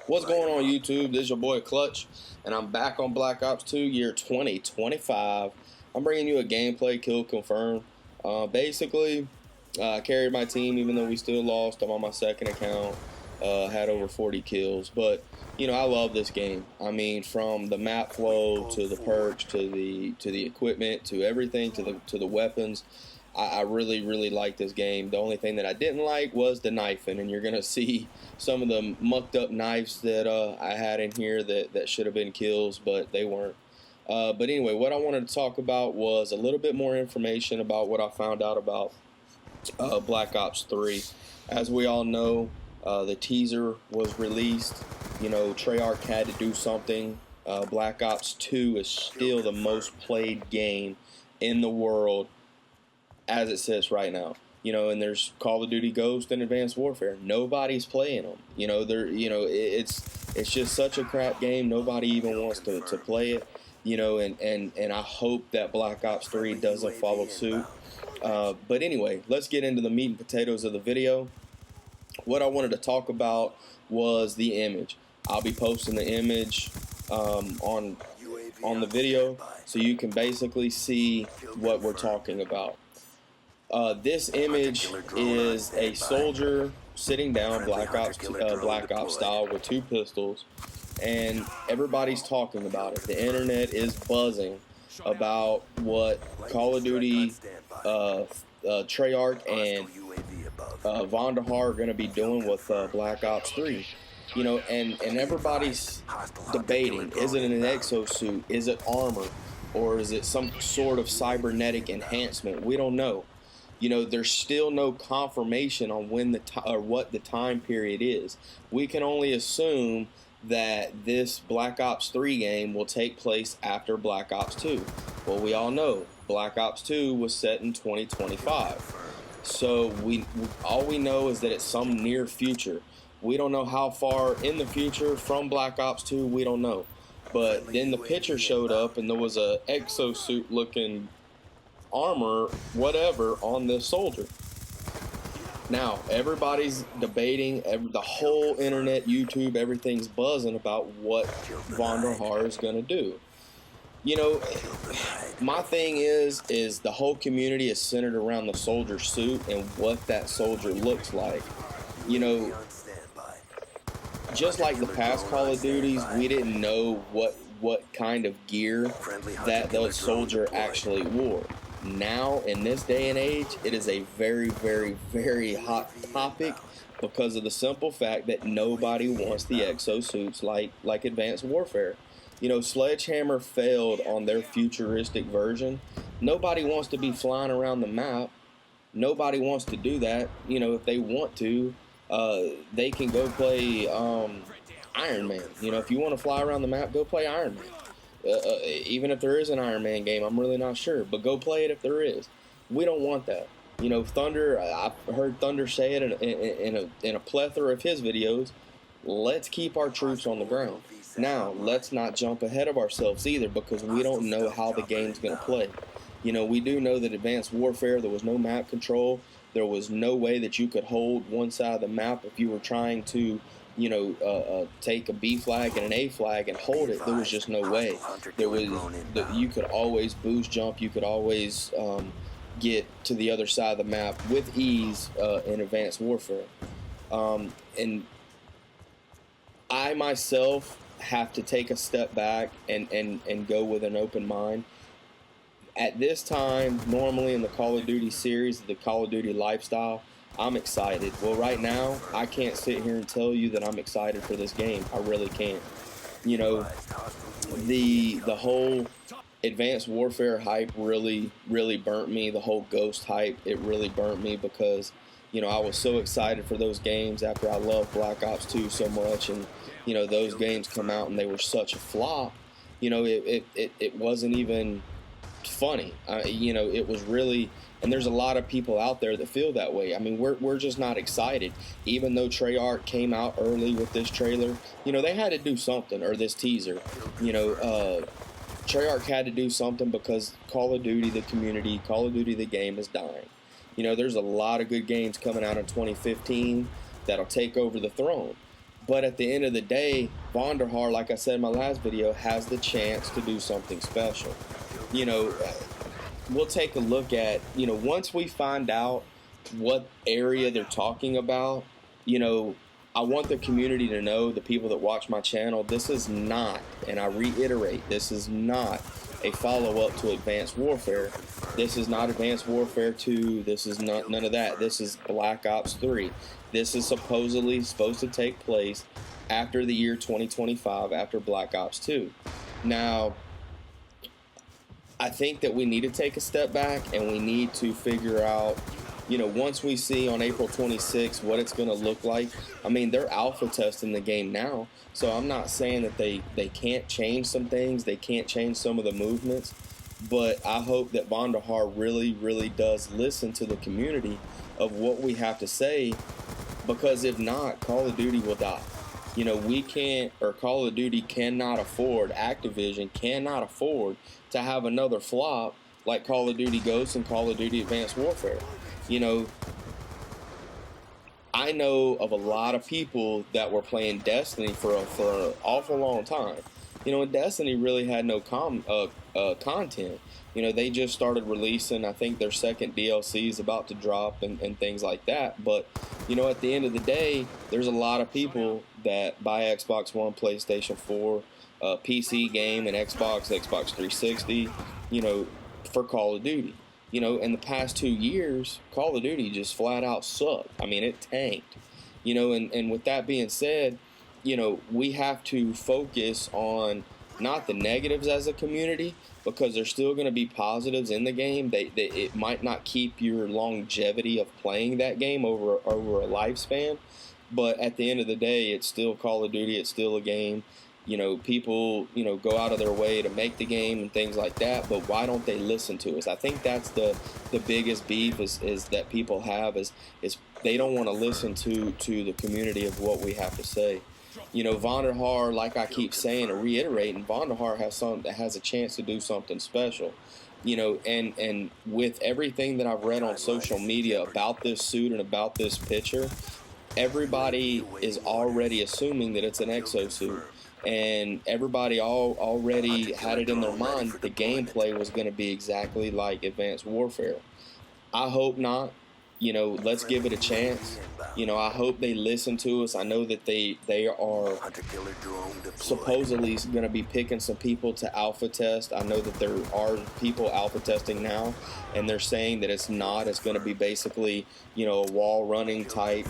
What's going on YouTube? This is your boy Clutch, and I'm back on Black Ops 2 year 2025. I'm bringing you a gameplay kill confirm. Basically, I carried my team even though we still lost. I'm on my second account, had over 40 kills. But, you know, I love this game. I mean, from the map flow to the perks to the equipment to everything to the weapons. I really like this game. The only thing that I didn't like was the knifing, and you're gonna see some of the mucked up knives that I had in here that should have been kills, but they weren't. But anyway, what I wanted to talk about was a little bit more information about what I found out about Black Ops 3. As we all know, the teaser was released. You know, Treyarch had to do something. Black Ops 2 is still the most played game in the world as it sits right now. You know, and there's Call of Duty Ghost and Advanced Warfare. Nobody's playing them. You know, it's just such a crap game. Nobody even wants to play it. You know, and I hope that Black Ops 3 doesn't follow suit. But anyway, let's get into the meat and potatoes of the video. What I wanted to talk about was the image. I'll be posting the image on the video so you can basically see what we're talking about. This image is a soldier sitting down, Black Ops style, with two pistols, and everybody's talking about it. The internet is buzzing about what Call of Duty, Treyarch, and Vonderhaar are going to be doing with Black Ops 3. You know, and everybody's debating, is it an exosuit, is it armor, or is it some sort of cybernetic enhancement? We don't know. You know, there's still no confirmation on when or what the time period is. We can only assume that this Black Ops 3 game will take place after Black Ops 2. Well, we all know Black Ops 2 was set in 2025. So all we know is that it's some near future. We don't know how far in the future from Black Ops 2, we don't know. But then the picture showed up and there was a exosuit looking armor, whatever, on this soldier. Now, everybody's debating, the whole internet, YouTube, everything's buzzing about what Vonderhaar is going to do. You know, my thing is the whole community is centered around the soldier suit and what that soldier looks like. You know, just like the past Call of Duties, we didn't know what kind of gear that the soldier actually wore. Now, in this day and age, it is a very hot topic because of the simple fact that nobody wants the exosuits like Advanced Warfare. You know, Sledgehammer failed on their futuristic version. Nobody wants to be flying around the map. Nobody wants to do that. You know, if they want to, they can go play Iron Man. You know, if you want to fly around the map, go play Iron Man. Even if there is an Iron Man game, I'm really not sure, but go play it if there is. We don't want that. You know, Thunder, I've heard Thunder say it in a plethora of his videos. Let's keep our troops on the ground. Now, let's not jump ahead of ourselves either, because we don't know how the game's going to play. You know, we do know that Advanced Warfare, there was no map control. There was no way that you could hold one side of the map if you were trying to, you know, take a B flag and an A flag and hold it. There was just no way. You could always boost jump. You could always get to the other side of the map with ease in Advanced Warfare. And I myself have to take a step back and go with an open mind. At this time, normally in the Call of Duty series, the Call of Duty lifestyle, I'm excited. Well, right now, I can't sit here and tell you that I'm excited for this game. I really can't. You know, the whole Advanced Warfare hype really burnt me. The whole Ghost hype, it really burnt me because, you know, I was so excited for those games after I loved Black Ops 2 so much, and, you know, those games come out and they were such a flop. You know, it wasn't even funny. You know, it was really. And there's a lot of people out there that feel that way. I mean, we're just not excited. Even though Treyarch came out early with this trailer, you know, they had to do something, or this teaser. You know, Treyarch had to do something because Call of Duty, the community, Call of Duty, the game is dying. You know, there's a lot of good games coming out in 2015 that'll take over the throne. But at the end of the day, Vonderhaar, like I said in my last video, has the chance to do something special. You know, we'll take a look at, you know, once we find out what area they're talking about, you know, I want the community to know, the people that watch my channel, this is not, and I reiterate, this is not a follow-up to Advanced Warfare. This is not Advanced Warfare 2. This is not none of that. This is Black Ops 3. This is supposedly supposed to take place after the year 2025, after Black Ops 2. Now, I think that we need to take a step back and we need to figure out, you know, once we see on April 26th what it's going to look like. I mean, they're alpha testing the game now, so I'm not saying that they can't change some things, they can't change some of the movements, but I hope that Vonderhaar really does listen to the community of what we have to say, because if not, Call of Duty will die. You know, we can't, or Call of Duty cannot afford, Activision cannot afford to have another flop like Call of Duty Ghosts and Call of Duty Advanced Warfare. You know, I know of a lot of people that were playing Destiny for an awful long time. You know, and Destiny really had no content. You know, they just started releasing, I think their second DLC is about to drop and things like that. But, you know, at the end of the day, there's a lot of people that buy Xbox One, PlayStation 4, PC game, and Xbox 360, you know, for Call of Duty. You know, in the past 2 years, Call of Duty just flat out sucked. I mean, it tanked. You know, and with that being said, you know, we have to focus on not the negatives as a community, because there's still going to be positives in the game. It might not keep your longevity of playing that game over a lifespan, but at the end of the day, it's still Call of Duty. It's still a game. You know, people, you know, go out of their way to make the game and things like that, but why don't they listen to us? I think that's the biggest beef is that people have is they don't want to listen to the community of what we have to say. You know, Vonderhaar, like I keep saying and reiterating, Vonderhaar has a chance to do something special. You know, and with everything that I've read on social media about this suit and about this picture, everybody is already assuming that it's an exosuit. And everybody already had it in their mind that the gameplay was going to be exactly like Advanced Warfare. I hope not. You know, let's give it a chance. You know, I hope they listen to us. I know that they are supposedly going to be picking some people to alpha test. I know that there are people alpha testing now, and they're saying that it's not. It's going to be basically, you know, a wall running type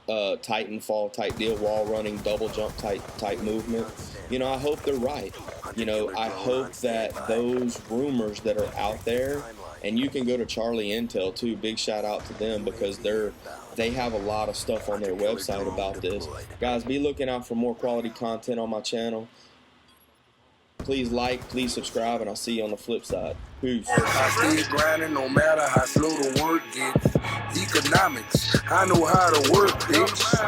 Titanfall type deal, wall running, double jump type movement. You know, I hope they're right. You know, I hope that those rumors that are out there, and you can go to Charlie Intel too, big shout out to them, because they have a lot of stuff on their website about this. Guys, be looking out for more quality content on my channel. Please like, please subscribe, and I'll see you on the flip side. Peace. I stay grinding no matter how slow the work gets. Economics, I know how to work, bitch.